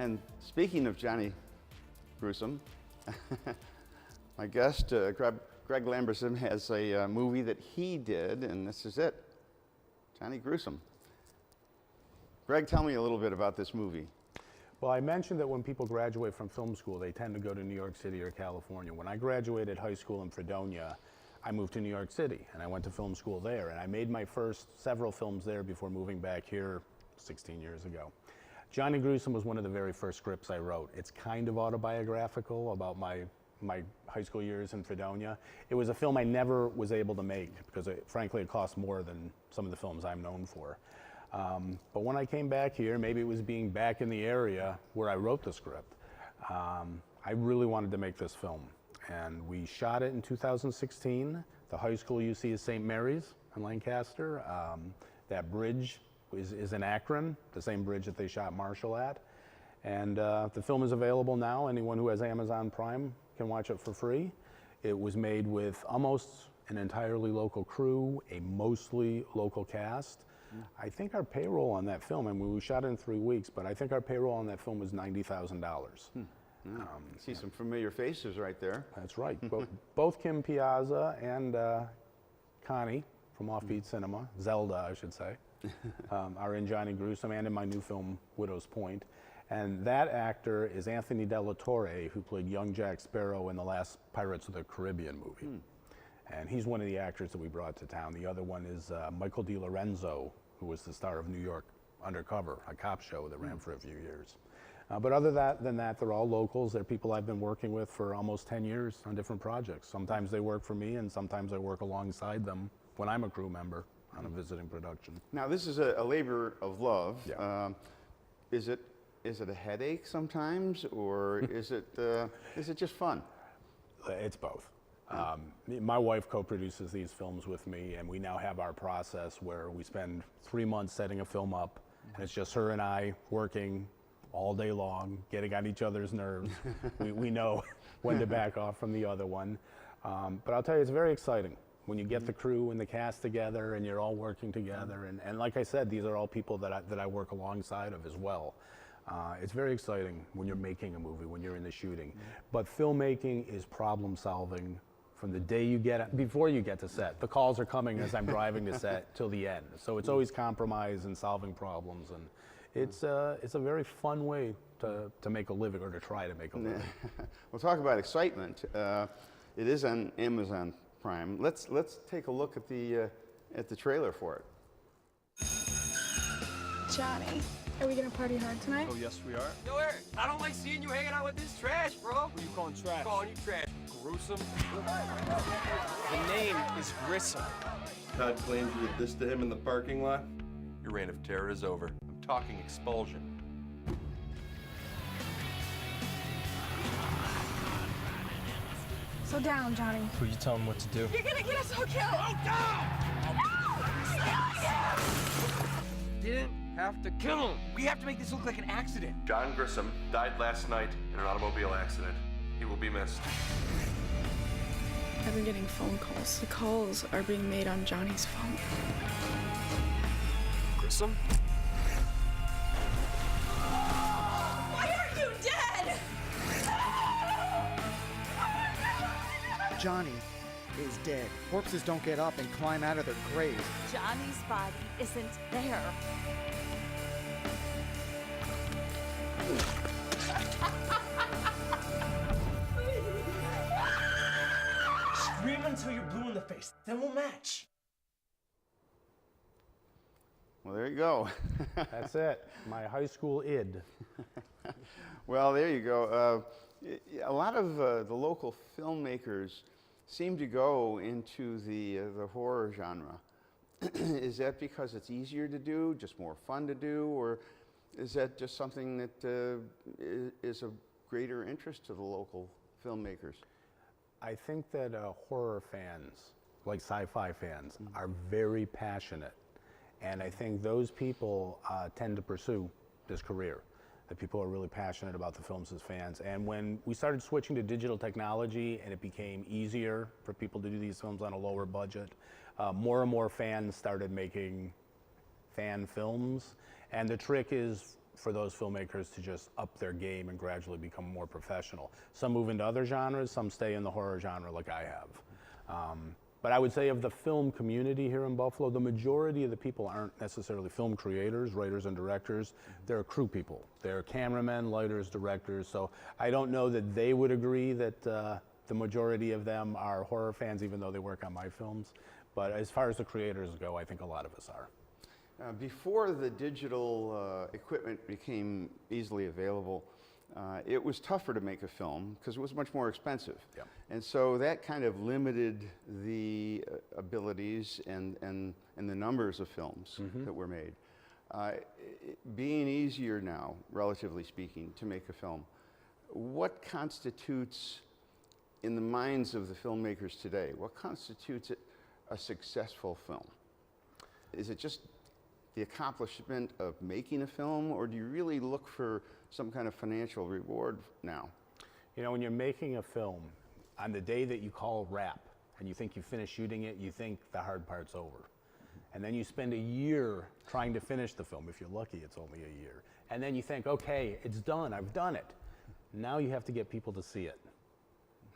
And speaking of Johnny Gruesome, my guest, Greg Lamberson, has a movie that he did, and this is it, Johnny Gruesome. Greg, tell me a little bit about this movie. Well, I mentioned that when people graduate from film school, they tend to go to New York City or California. When I graduated high school in Fredonia, I moved to New York City, and I went to film school there, and I made my first several films there before moving back here 16 years ago. Johnny Gruesome was one of the very first scripts I wrote. It's kind of autobiographical about my high school years in Fredonia. It was a film I never was able to make because, frankly, it cost more than some of the films I'm known for. But when I came back here, maybe it was being back in the area where I wrote the script, I really wanted to make this film. And we shot it in 2016. The high school you see is St. Mary's in Lancaster. That bridge is in Akron, the same bridge that they shot Marshall at. And the film is available now. Anyone who has Amazon Prime can watch it for free. It was made with almost an entirely local crew, a mostly local cast. I think our payroll on that film, and we shot it in 3 weeks, but I think our payroll on that film was $90,000. See some familiar faces right there. That's right. Both Kim Piazza and Connie from Offbeat Cinema, Zelda, I should say, are in Johnny Gruesome and in my new film, Widow's Point. And that actor is Anthony Della Torre, who played young Jack Sparrow in the last Pirates of the Caribbean movie. And he's one of the actors that we brought to town. The other one is Michael DiLorenzo, who was the star of New York Undercover, a cop show that ran for a few years. But other than that, they're all locals. They're people I've been working with for almost 10 years on different projects. Sometimes they work for me, and sometimes I work alongside them when I'm a crew member on a visiting production. Now, this is a labor of love. Yeah. Is it a headache sometimes, or is it just fun? It's both. My wife co-produces these films with me, and we now have our process where we spend 3 months setting a film up, and it's just her and I working all day long, getting on each other's nerves. we know when to back off from the other one. But I'll tell you, it's very exciting when you get the crew and the cast together and you're all working together. And like I said, these are all people that I work alongside of as well. It's very exciting when you're making a movie, when you're in the shooting. But filmmaking is problem solving from the day you get, before you get to set. The calls are coming as I'm driving to set till the end. So it's always compromise and solving problems. And it's a very fun way to make a living, or to try to make a living. We'll talk about excitement. It is on Amazon Prime. Let's take a look at the trailer for it. Johnny, are we gonna party hard tonight? Oh, yes, we are. Yo, Eric, I don't like seeing you hanging out with this trash, bro. What are you calling trash? I'm calling you trash. Gruesome. The name is Grissom. Todd claims you did this to him in the parking lot. Your reign of terror is over. I'm talking expulsion. So down, Johnny. Who you telling what to do? You're gonna get us all killed! Oh, down! No! Didn't have to kill him. We have to make this look like an accident. John Grissom died last night in an automobile accident. He will be missed. I've been getting phone calls. The calls are being made on Johnny's phone. Grissom? Why aren't you dead? Johnny is dead. Corpses don't get up and climb out of their graves. Johnny's body isn't there. Scream until you're blue in the face, then we'll match. Well, there you go. That's it, my high school id. Well, there you go. A lot of the local filmmakers seem to go into the horror genre. Is that because it's easier to do, just more fun to do, or is that just something that is of greater interest to the local filmmakers? I think that horror fans, like sci-fi fans, are very passionate. And I think those people tend to pursue this career. That people are really passionate about the films as fans. And when we started switching to digital technology and it became easier for people to do these films on a lower budget, more and more fans started making fan films. And the trick is for those filmmakers to just up their game and gradually become more professional. Some move into other genres, some stay in the horror genre like I have. But I would say of the film community here in Buffalo, the majority of the people aren't necessarily film creators, writers and directors. They're crew people. They're cameramen, lighters, directors. So I don't know that they would agree that the majority of them are horror fans, even though they work on my films. But as far as the creators go, I think a lot of us are. Before the digital equipment became easily available, it was tougher to make a film because it was much more expensive. Yep. And so that kind of limited the abilities and the numbers of films that were made. Being easier now, relatively speaking, to make a film, what constitutes, in the minds of the filmmakers today, what constitutes a successful film? Is it just the accomplishment of making a film, or do you really look for some kind of financial reward now? You know, when you're making a film, on the day that you call wrap and you think you finish shooting it, you think the hard part's over. And then you spend a year trying to finish the film. If you're lucky, it's only a year. And then you think, okay, it's done, I've done it. Now you have to get people to see it.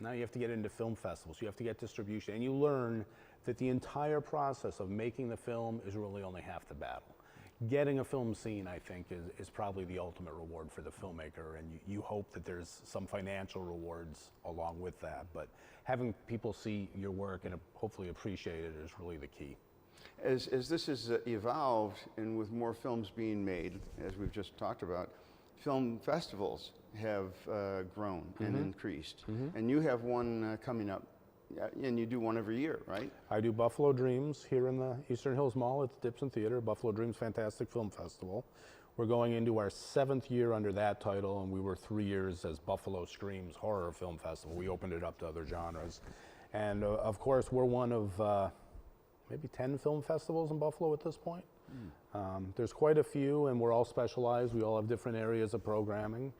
Now you have to get into film festivals, you have to get distribution, and you learn that the entire process of making the film is really only half the battle. Getting a film seen, I think, is probably the ultimate reward for the filmmaker, and you hope that there's some financial rewards along with that, but having people see your work and hopefully appreciate it is really the key. As this has evolved, and with more films being made, as we've just talked about, film festivals have grown and increased. And you have one coming up, and you do one every year, right? I do Buffalo Dreams here in the Eastern Hills Mall at the Dipson Theater, Buffalo Dreams Fantastic Film Festival. We're going into our 7th year under that title, and we were 3 years as Buffalo Screams Horror Film Festival. We opened it up to other genres. And of course, we're one of maybe 10 film festivals in Buffalo at this point. There's quite a few, and we're all specialized. We all have different areas of programming,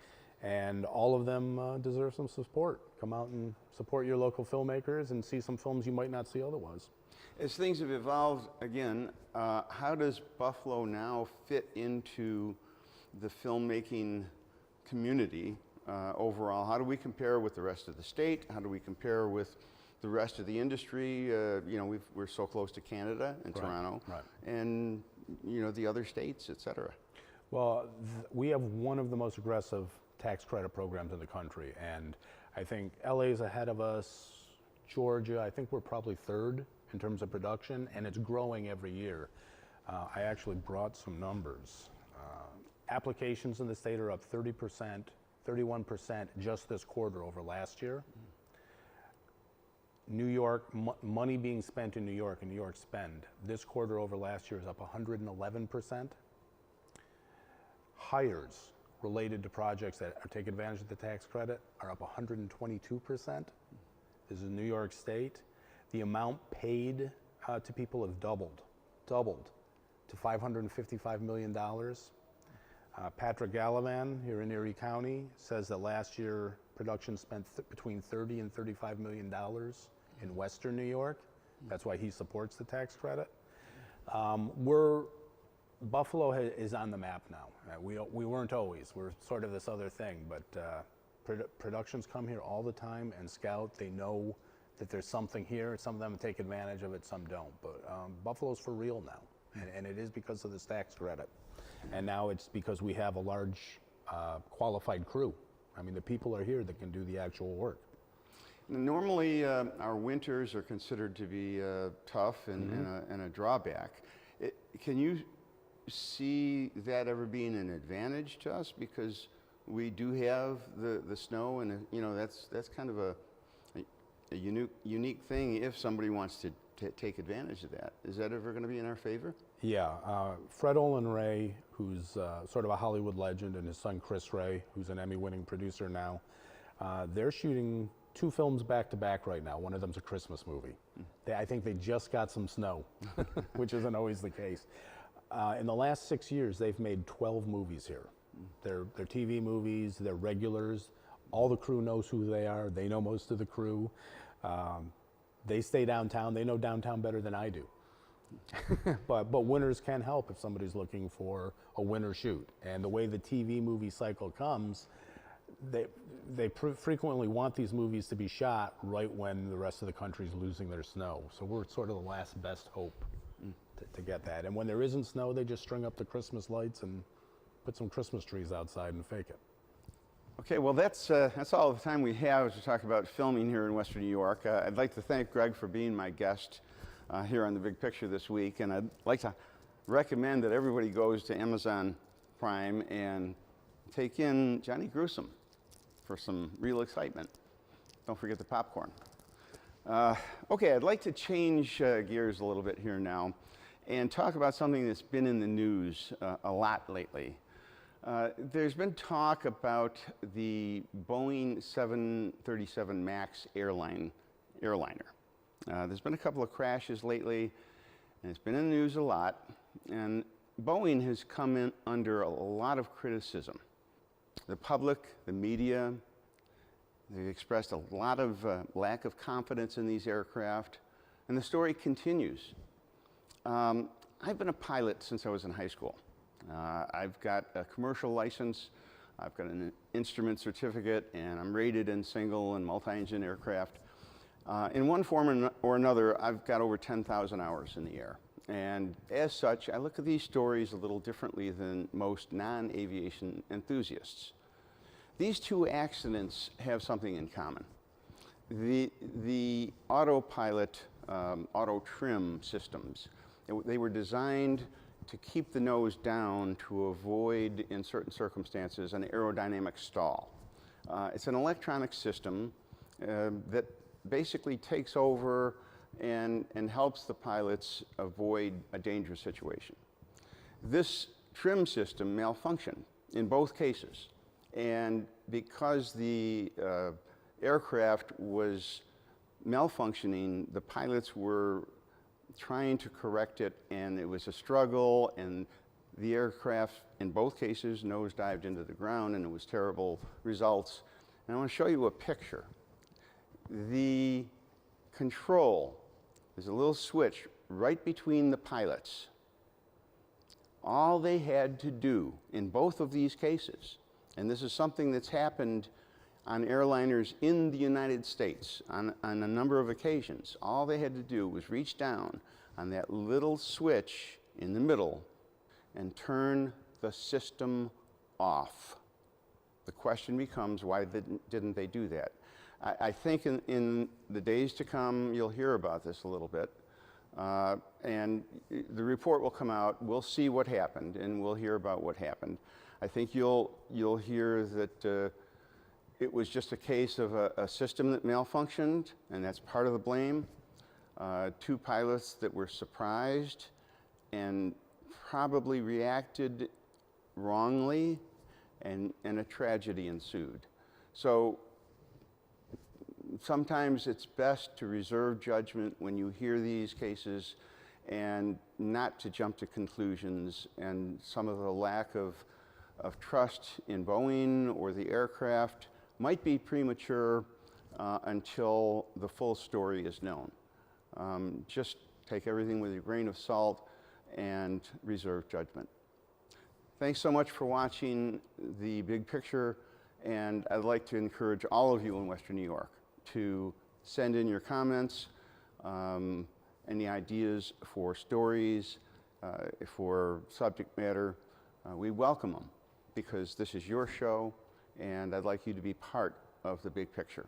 and all of them deserve some support. Come out and support your local filmmakers and see some films you might not see otherwise. As things have evolved, again, how does Buffalo now fit into the filmmaking community overall? How do we compare with the rest of the state? How do we compare with the rest of the industry? You know, we're so close to Canada and Toronto, and you know, the other states, et cetera. Well, we have one of the most aggressive tax credit programs in the country, and I think LA is ahead of us. Georgia, I think we're probably 3rd in terms of production, and it's growing every year. I actually brought some numbers. Applications in the state are up 30%, 31% just this quarter over last year. New York, money being spent in New York and New York spend, this quarter over last year is up 111%. Hires related to projects that take advantage of the tax credit are up 122%. This is New York State. The amount paid to people have doubled to $555 million. Patrick Gallivan here in Erie County says that last year production spent between $30 and $35 million in Western New York. That's why he supports the tax credit. Buffalo is on the map now. We weren't always. We're sort of this other thing, but productions come here all the time and scout. They know that there's something here. Some of them take advantage of it, some don't. But Buffalo's for real now, and it is because of this tax credit. And now it's because we have a large qualified crew. I mean, the people are here that can do the actual work. Normally, our winters are considered to be tough and a drawback. Can you see that ever being an advantage to us, because we do have the snow, and you know, that's kind of a unique thing if somebody wants to take advantage of that. Is that ever going to be in our favor? Yeah, Fred Olin Ray, who's sort of a Hollywood legend, and his son Chris Ray, who's an Emmy-winning producer now, they're shooting 2 films back to back right now. One of them's a Christmas movie. I think they just got some snow, which isn't always the case. In the last 6 years, they've made 12 movies here. They're TV movies, they're regulars. All the crew knows who they are. They know most of the crew. They stay downtown. They know downtown better than I do. but winners can help if somebody's looking for a winner shoot. And the way the TV movie cycle comes, they frequently want these movies to be shot right when the rest of the country's losing their snow. So we're sort of the last best hope to get that. And when there isn't snow, they just string up the Christmas lights and put some Christmas trees outside and fake it. Okay, well, that's all the time we have to talk about filming here in Western New York. I'd like to thank Greg for being my guest here on The Big Picture this week, and I'd like to recommend that everybody goes to Amazon Prime and take in Johnny Gruesome for some real excitement. Don't forget the popcorn. Okay, I'd like to change gears a little bit here now and talk about something that's been in the news a lot lately. There's been talk about the Boeing 737 MAX airliner. There's been a couple of crashes lately, and it's been in the news a lot, and Boeing has come in under a lot of criticism. The public, the media, they've expressed a lot of lack of confidence in these aircraft, and the story continues. I've been a pilot since I was in high school. I've got a commercial license, I've got an instrument certificate, and I'm rated in single and multi-engine aircraft. In one form or another, I've got over 10,000 hours in the air. And as such, I look at these stories a little differently than most non-aviation enthusiasts. These two accidents have something in common. The autopilot, auto trim systems, they were designed to keep the nose down to avoid, in certain circumstances, an aerodynamic stall. It's an electronic system that basically takes over and helps the pilots avoid a dangerous situation. This trim system malfunctioned in both cases, and because the aircraft was malfunctioning, the pilots were trying to correct it, and it was a struggle, and the aircraft, in both cases, nosedived into the ground, and it was terrible results. And I want to show you a picture. The control is a little switch right between the pilots. All they had to do in both of these cases, and this is something that's happened on airliners in the United States on a number of occasions, all they had to do was reach down on that little switch in the middle and turn the system off. The question becomes, why didn't they do that? I think in the days to come, you'll hear about this a little bit. And the report will come out, we'll see what happened, and we'll hear about what happened. I think you'll hear that it was just a case of a system that malfunctioned, and that's part of the blame. Two pilots that were surprised and probably reacted wrongly, and a tragedy ensued. So sometimes it's best to reserve judgment when you hear these cases and not to jump to conclusions, and some of the lack of trust in Boeing or the aircraft might be premature until the full story is known. Just take everything with a grain of salt and reserve judgment. Thanks so much for watching The Big Picture, and I'd like to encourage all of you in Western New York to send in your comments, any ideas for stories, for subject matter. We welcome them, because this is your show, and I'd like you to be part of The Big Picture.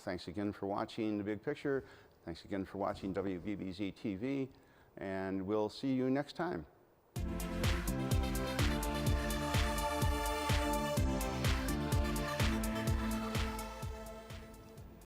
Thanks again for watching The Big Picture. Thanks again for watching WBBZ-TV, and we'll see you next time.